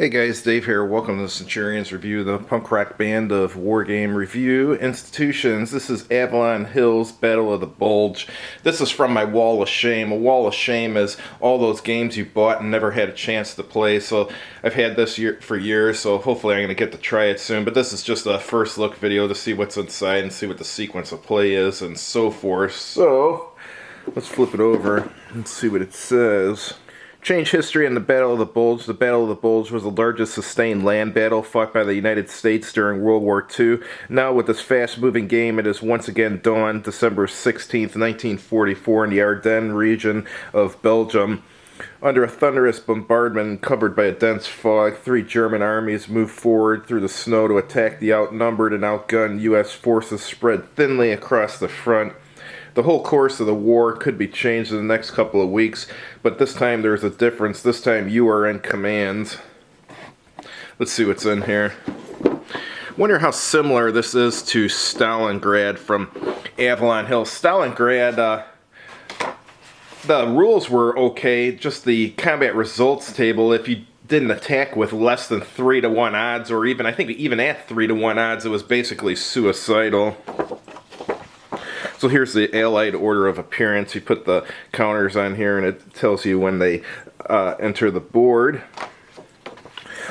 Hey guys, Dave here. Welcome to the Centurion's review, the punk rock band of Wargame Review Institutions. This is Avalon Hill's Battle of the Bulge. This is from my Wall of Shame. A Wall of Shame is all those games you bought and never had a chance to play. So I've had this for years, so hopefully I'm going to get to try it soon. But this is just a first look video to see what's inside and see what the sequence of play is and so forth. So let's flip it over and see what it says. Change history in the Battle of the Bulge. The Battle of the Bulge was the largest sustained land battle fought by the United States during World War II. Now, with this fast-moving game, it is once again dawned December 16th, 1944, in the Ardennes region of Belgium. Under a thunderous bombardment covered by a dense fog, three German armies moved forward through the snow to attack the outnumbered and outgunned U.S. forces spread thinly across the front. The whole course of the war could be changed in the next couple of weeks, but this time there's a difference. This time you are in command. Let's see what's in here. Wonder how similar this is to Stalingrad from Avalon Hill. Stalingrad, the rules were okay, just the combat results table, if you didn't attack with less than 3-to-1 odds, or even, I think even at 3-to-1 odds, it was basically suicidal. So here's the Allied order of appearance. You put the counters on here and it tells you when they enter the board.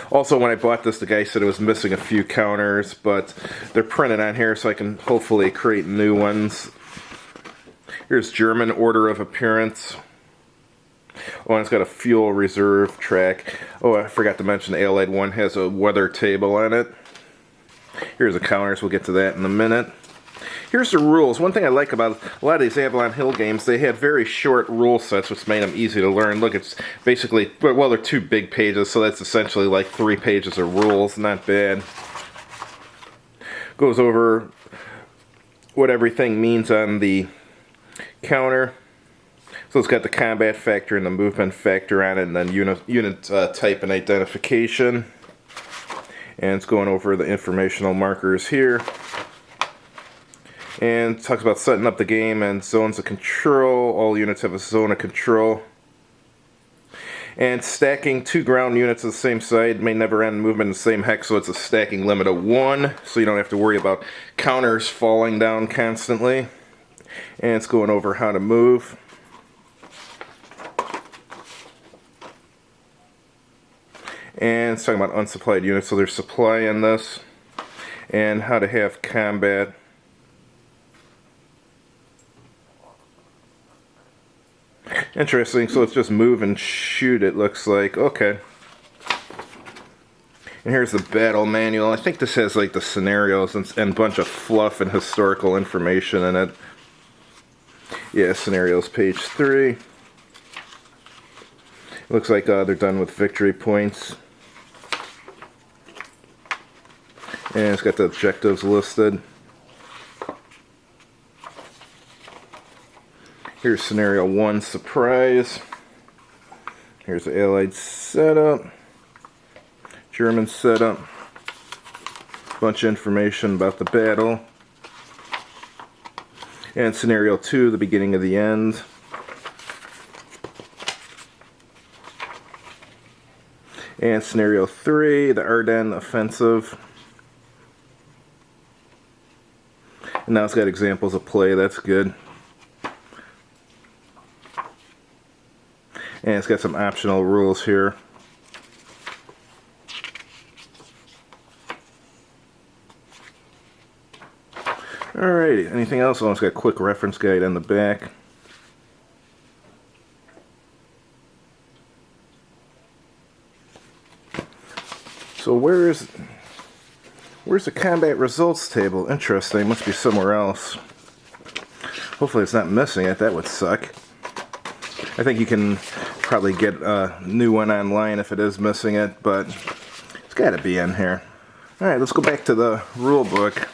Also, when I bought this, the guy said it was missing a few counters, but they're printed on here so I can hopefully create new ones. Here's German order of appearance. Oh, and it's got a fuel reserve track. Oh, I forgot to mention the Allied one has a weather table on it. Here's the counters. We'll get to that in a minute. Here's the rules. One thing I like about a lot of these Avalon Hill games, they had very short rule sets, which made them easy to learn. Look, it's basically, well, they're 2 big pages, so that's essentially like 3 pages of rules. Not bad. Goes over what everything means on the counter. So it's got the combat factor and the movement factor on it, and then unit type and identification. And it's going over the informational markers here. And talks about setting up the game and zones of control. All units have a zone of control. And stacking 2 ground units of the same side may never end movement in the same hex, so it's a stacking limit of 1, so you don't have to worry about counters falling down constantly. And it's going over how to move. And it's talking about unsupplied units, so there's supply in this. And how to have combat. Interesting, so it's just move and shoot, it looks like. Okay. And here's the battle manual. I think this has like the scenarios and a bunch of fluff and historical information in it. Yeah, scenarios, page 3. Looks like they're done with victory points. And it's got the objectives listed. Here's scenario 1, surprise. Here's the Allied setup. German setup. Bunch of information about the battle. And scenario 2, the beginning of the end. And scenario 3, the Ardennes offensive. And now it's got examples of play, that's good. And it's got some optional rules here. Alrighty, anything else? Oh, it's got a quick reference guide on the back. So where's the combat results table? Interesting, must be somewhere else. Hopefully it's not missing it, that would suck. I think you can probably get a new one online if it is missing it, but it's got to be in here. Alright, let's go back to the rule book.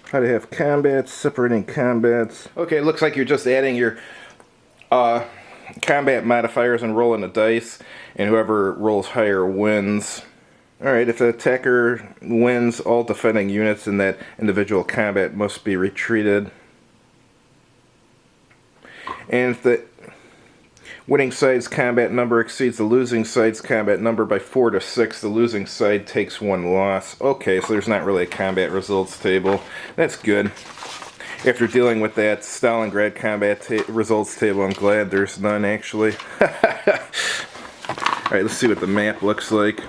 How to have combats, separating combats. Okay, looks like you're just adding your combat modifiers and rolling the dice, and whoever rolls higher wins. Alright, if the attacker wins, all defending units in that individual combat must be retreated. And if the Winning side's combat number exceeds the losing side's combat number by 4 to 6. The losing side takes 1 loss. Okay, so there's not really a combat results table. That's good. After dealing with that Stalingrad combat results table, I'm glad there's none, actually. Alright, let's see what the map looks like.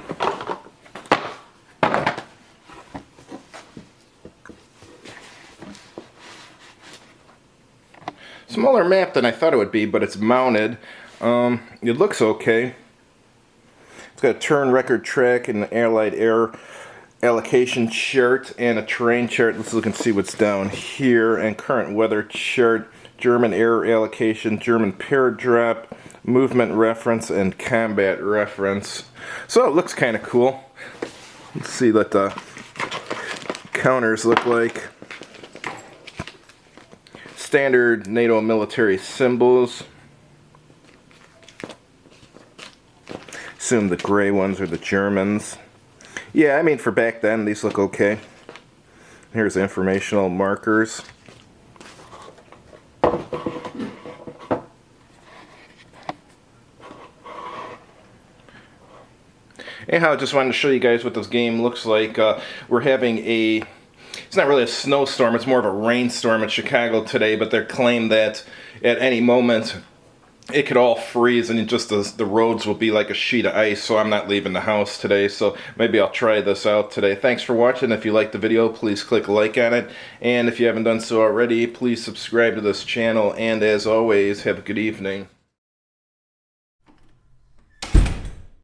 Smaller map than I thought it would be, but it's mounted. It looks okay. It's got a turn record track and an Allied air allocation chart and a terrain chart. Let's look and see what's down here. And current weather chart, German air allocation, German paradrop, movement reference, and combat reference. So it looks kind of cool. Let's see what the counters look like. Standard NATO military symbols. Assume the gray ones are the Germans. Yeah, I mean, for back then, these look okay. Here's the informational markers. Anyhow, I just wanted to show you guys what this game looks like. We're having it's not really a snowstorm, it's more of a rainstorm in Chicago today, but they're claiming that at any moment it could all freeze and just the roads will be like a sheet of ice, so I'm not leaving the house today, so maybe I'll try this out today. Thanks for watching. If you liked the video, please click like on it, and if you haven't done so already, please subscribe to this channel, and as always, have a good evening.